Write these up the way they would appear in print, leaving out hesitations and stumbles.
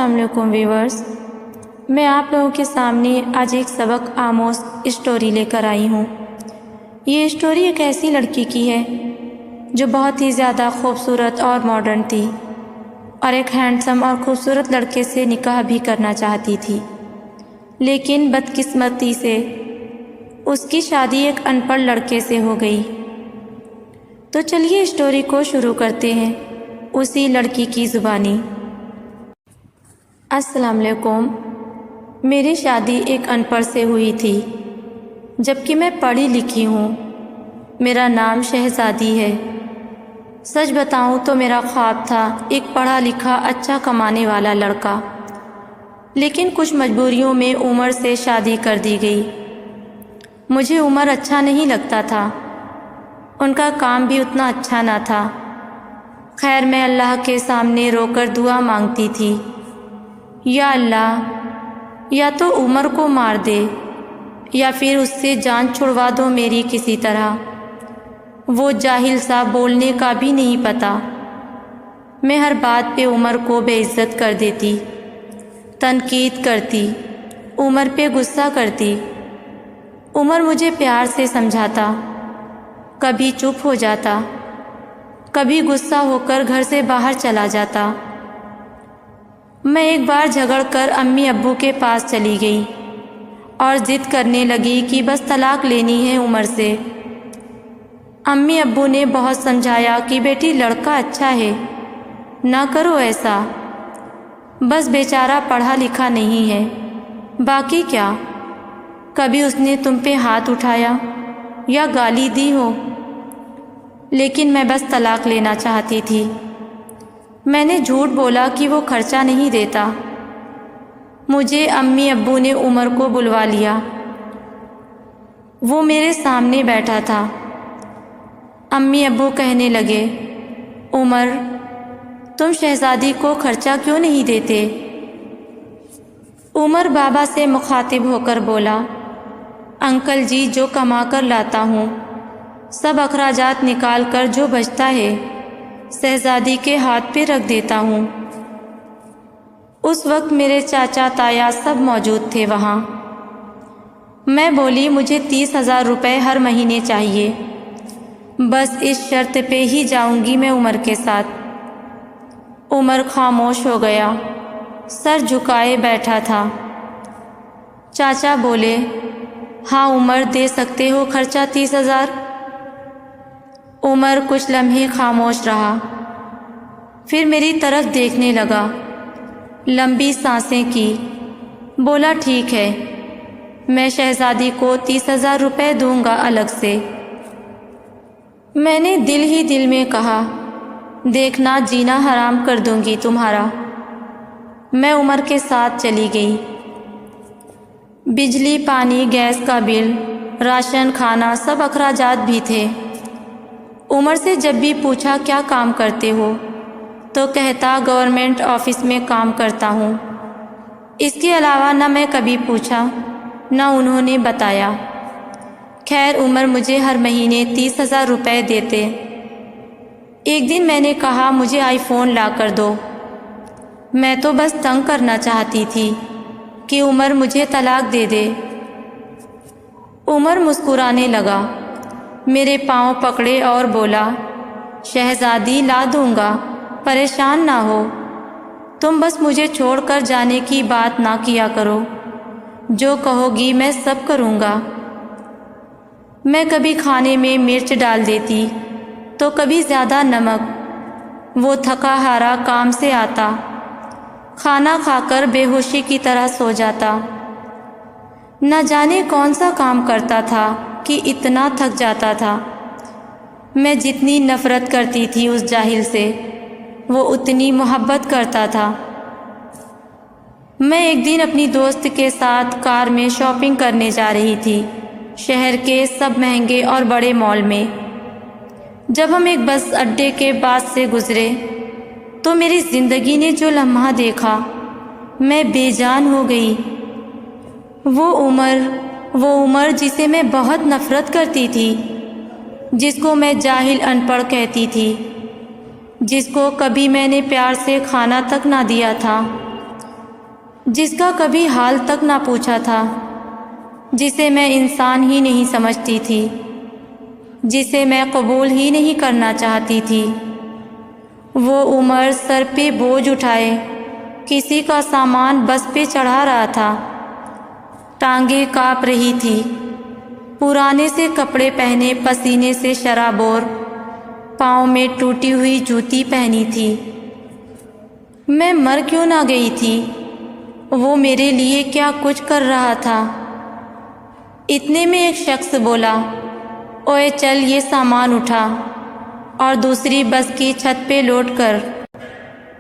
السلام علیکم ویورز، میں آپ لوگوں کے سامنے آج ایک سبق آموز اسٹوری لے کر آئی ہوں۔ یہ اسٹوری ایک ایسی لڑکی کی ہے جو بہت ہی زیادہ خوبصورت اور ماڈرن تھی اور ایک ہینڈسم اور خوبصورت لڑکے سے نکاح بھی کرنا چاہتی تھی، لیکن بدقسمتی سے اس کی شادی ایک ان پڑھ لڑکے سے ہو گئی۔ تو چلیے اسٹوری کو شروع کرتے ہیں اسی لڑکی کی زبانی۔ السلام علیکم، میری شادی ایک ان پڑھ سے ہوئی تھی، جبکہ میں پڑھی لکھی ہوں۔ میرا نام شہزادی ہے۔ سچ بتاؤں تو میرا خواب تھا ایک پڑھا لکھا اچھا کمانے والا لڑکا، لیکن کچھ مجبوریوں میں عمر سے شادی کر دی گئی۔ مجھے عمر اچھا نہیں لگتا تھا، ان کا کام بھی اتنا اچھا نہ تھا۔ خیر، میں اللہ کے سامنے رو کر دعا مانگتی تھی، یا اللہ، یا تو عمر کو مار دے یا پھر اس سے جان چھڑوا دو میری کسی طرح۔ وہ جاہل سا، بولنے کا بھی نہیں پتا۔ میں ہر بات پہ عمر کو بے عزت کر دیتی، تنقید کرتی، عمر پہ غصہ کرتی۔ عمر مجھے پیار سے سمجھاتا، کبھی چپ ہو جاتا، کبھی غصہ ہو کر گھر سے باہر چلا جاتا۔ میں ایک بار جھگڑ کر امی ابو کے پاس چلی گئی اور ضد کرنے لگی کہ بس طلاق لینی ہے عمر سے۔ امی ابو نے بہت سمجھایا کہ بیٹی، لڑکا اچھا ہے، نہ کرو ایسا، بس بیچارہ پڑھا لکھا نہیں ہے۔ باقی کیا، کبھی اس نے تم پہ ہاتھ اٹھایا یا گالی دی ہو؟ لیکن میں بس طلاق لینا چاہتی تھی۔ میں نے جھوٹ بولا کہ وہ خرچہ نہیں دیتا۔ مجھے امی ابو نے عمر کو بلوا لیا۔ وہ میرے سامنے بیٹھا تھا۔ امی ابو کہنے لگے، عمر، تم شہزادی کو خرچہ کیوں نہیں دیتے؟ عمر بابا سے مخاطب ہو کر بولا، انکل جی، جو کما کر لاتا ہوں، سب اخراجات نکال کر جو بچتا ہے شہزادی کے ہاتھ پہ رکھ دیتا ہوں۔ اس وقت میرے چاچا تایا سب موجود تھے وہاں۔ میں بولی، مجھے 30,000 روپے ہر مہینے چاہیے، بس اس شرط پہ ہی جاؤں گی میں عمر کے ساتھ۔ عمر خاموش ہو گیا، سر جھکائے بیٹھا تھا۔ چاچا بولے، ہاں عمر، دے سکتے ہو خرچہ 30,000؟ عمر کچھ لمحے خاموش رہا، پھر میری طرف دیکھنے لگا، لمبی سانسیں کی، بولا، ٹھیک ہے، میں شہزادی کو 30,000 روپے دوں گا الگ سے۔ میں نے دل ہی دل میں کہا، دیکھنا، جینا حرام کر دوں گی تمہارا۔ میں عمر کے ساتھ چلی گئی۔ بجلی، پانی، گیس کا بل، راشن، کھانا، سب اخراجات بھی تھے۔ عمر سے جب بھی پوچھا کیا کام کرتے ہو تو کہتا گورنمنٹ آفس میں کام کرتا ہوں۔ اس کے علاوہ نہ میں کبھی پوچھا، نہ انہوں نے بتایا۔ خیر، عمر مجھے ہر مہینے 30,000 روپے دیتے۔ ایک دن میں نے کہا، مجھے آئی فون لا کر دو۔ میں تو بس تنگ کرنا چاہتی تھی کہ عمر مجھے طلاق دے دے۔ عمر مسکرانے لگا، میرے پاؤں پکڑے اور بولا، شہزادی، لا دوں گا، پریشان نہ ہو، تم بس مجھے چھوڑ کر جانے کی بات نہ کیا کرو، جو کہو گی میں سب کروں گا۔ میں کبھی کھانے میں مرچ ڈال دیتی تو کبھی زیادہ نمک۔ وہ تھکا ہارا کام سے آتا، کھانا کھا کر بے ہوشی کی طرح سو جاتا۔ نہ جانے کون سا کام کرتا تھا کہ اتنا تھک جاتا تھا۔ میں جتنی نفرت کرتی تھی اس جاہل سے، وہ اتنی محبت کرتا تھا۔ میں ایک دن اپنی دوست کے ساتھ کار میں شاپنگ کرنے جا رہی تھی، شہر کے سب مہنگے اور بڑے مال میں۔ جب ہم ایک بس اڈے کے پاس سے گزرے تو میری زندگی نے جو لمحہ دیکھا، میں بے جان ہو گئی۔ وہ عمر جسے میں بہت نفرت کرتی تھی، جس کو میں جاہل ان پڑھ کہتی تھی، جس کو کبھی میں نے پیار سے کھانا تک نہ دیا تھا، جس کا کبھی حال تک نہ پوچھا تھا، جسے میں انسان ہی نہیں سمجھتی تھی، جسے میں قبول ہی نہیں کرنا چاہتی تھی۔ وہ عمر سر پہ بوجھ اٹھائے کسی کا سامان بس پہ چڑھا رہا تھا، ٹانگیں کانپ رہی تھی، پرانے سے کپڑے پہنے پسینے سے شرابور، پاؤں میں ٹوٹی ہوئی جوتی پہنی تھی۔ میں مر کیوں نہ گئی تھی؟ وہ میرے لیے کیا کچھ کر رہا تھا؟ اتنے میں ایک شخص بولا، اوئے چل یہ سامان اٹھا، اور دوسری بس کی چھت پہ لوٹ کر۔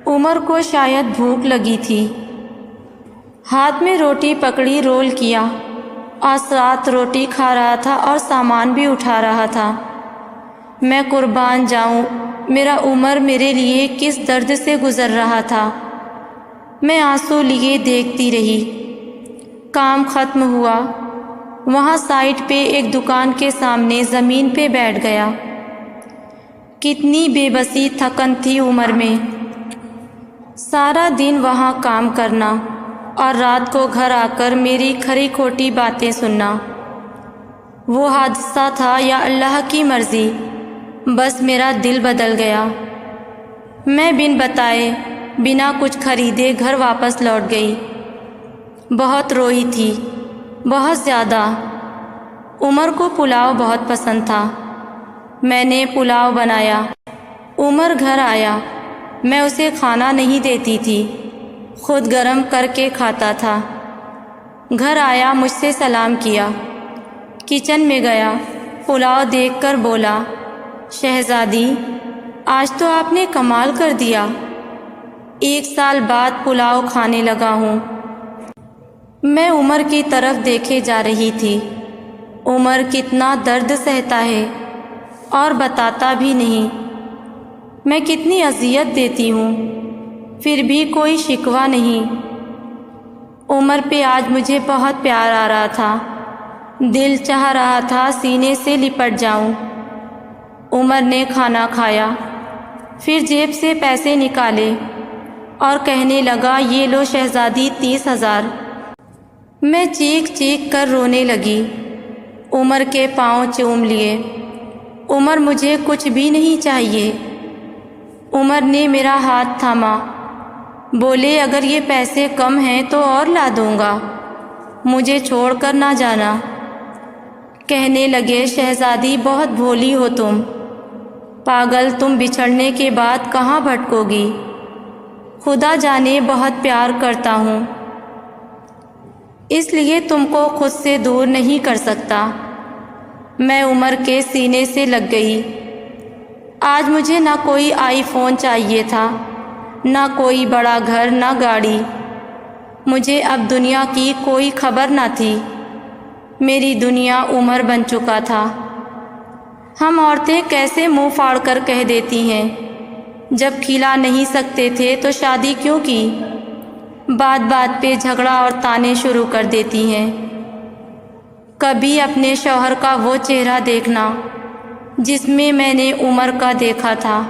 عمر کو شاید بھوک لگی تھی، ہاتھ میں روٹی پکڑی، رول کیا اور ساتھ روٹی کھا رہا تھا اور سامان بھی اٹھا رہا تھا۔ میں قربان جاؤں، میرا عمر میرے لیے کس درد سے گزر رہا تھا۔ میں آنسو لیے دیکھتی رہی۔ کام ختم ہوا، وہاں سائٹ پہ ایک دکان کے سامنے زمین پہ بیٹھ گیا۔ کتنی بے بسی تھکن تھی عمر میں، سارا دن وہاں کام کرنا اور رات کو گھر آ کر میری کھری کھوٹی باتیں سننا۔ وہ حادثہ تھا یا اللہ کی مرضی، بس میرا دل بدل گیا۔ میں بن بتائے، بنا کچھ خریدے گھر واپس لوٹ گئی۔ بہت روئی تھی، بہت زیادہ۔ عمر کو پلاؤ بہت پسند تھا، میں نے پلاؤ بنایا۔ عمر گھر آیا، میں اسے کھانا نہیں دیتی تھی، خود گرم کر کے کھاتا تھا۔ گھر آیا، مجھ سے سلام کیا، کچن میں گیا، پلاؤ دیکھ کر بولا، شہزادی آج تو آپ نے کمال کر دیا، 1 سال بعد پلاؤ کھانے لگا ہوں۔ میں عمر کی طرف دیکھے جا رہی تھی۔ عمر کتنا درد سہتا ہے اور بتاتا بھی نہیں، میں کتنی اذیت دیتی ہوں، پھر بھی کوئی شکوہ نہیں۔ عمر پہ آج مجھے بہت پیار آ رہا تھا، دل چاہ رہا تھا سینے سے لپٹ جاؤں۔ عمر نے کھانا کھایا، پھر جیب سے پیسے نکالے اور کہنے لگا، یہ لو شہزادی 30,000۔ میں چیخ چیخ کر رونے لگی، عمر کے پاؤں چوم لیے۔ عمر مجھے کچھ بھی نہیں چاہیے۔ عمر نے میرا ہاتھ تھاما، بولے اگر یہ پیسے کم ہیں تو اور لا دوں گا، مجھے چھوڑ کر نہ جانا۔ کہنے لگے، شہزادی بہت بھولی ہو تم، پاگل، تم بچھڑنے کے بعد کہاں بھٹکو گی؟ خدا جانے بہت پیار کرتا ہوں، اس لیے تم کو خود سے دور نہیں کر سکتا۔ میں عمر کے سینے سے لگ گئی۔ آج مجھے نہ کوئی آئی فون چاہیے تھا، نہ کوئی بڑا گھر، نہ گاڑی۔ مجھے اب دنیا کی کوئی خبر نہ تھی، میری دنیا عمر بن چکا تھا۔ ہم عورتیں کیسے منہ پھاڑ کر کہہ دیتی ہیں، جب کھلا نہیں سکتے تھے تو شادی کیوں کی؟ بات بات پہ جھگڑا اور تانے شروع کر دیتی ہیں۔ کبھی اپنے شوہر کا وہ چہرہ دیکھنا جس میں نے عمر کا دیکھا تھا۔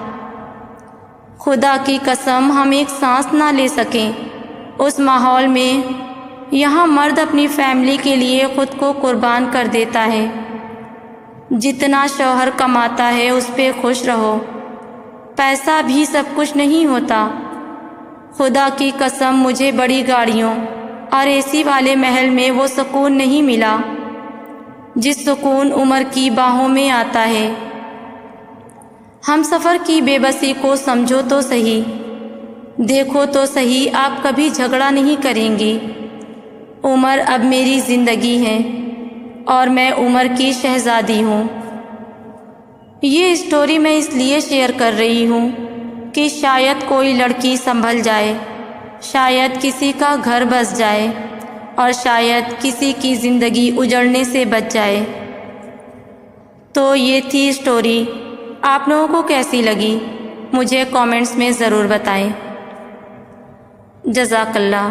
خدا کی قسم ہم ایک سانس نہ لے سکیں اس ماحول میں۔ یہاں مرد اپنی فیملی کے لیے خود کو قربان کر دیتا ہے۔ جتنا شوہر کماتا ہے اس پہ خوش رہو، پیسہ بھی سب کچھ نہیں ہوتا۔ خدا کی قسم مجھے بڑی گاڑیوں اور اے سی والے محل میں وہ سکون نہیں ملا جس سکون عمر کی باہوں میں آتا ہے۔ ہم سفر کی بے بسی کو سمجھو تو صحیح، دیکھو تو صحیح، آپ کبھی جھگڑا نہیں کریں گی۔ عمر اب میری زندگی ہے اور میں عمر کی شہزادی ہوں۔ یہ اسٹوری میں اس لیے شیئر کر رہی ہوں کہ شاید کوئی لڑکی سنبھل جائے، شاید کسی کا گھر بس جائے، اور شاید کسی کی زندگی اجڑنے سے بچ جائے۔ تو یہ تھی اسٹوری، آپ لوگوں کو کیسی لگی مجھے کامنٹس میں ضرور بتائیں۔ جزاک اللہ۔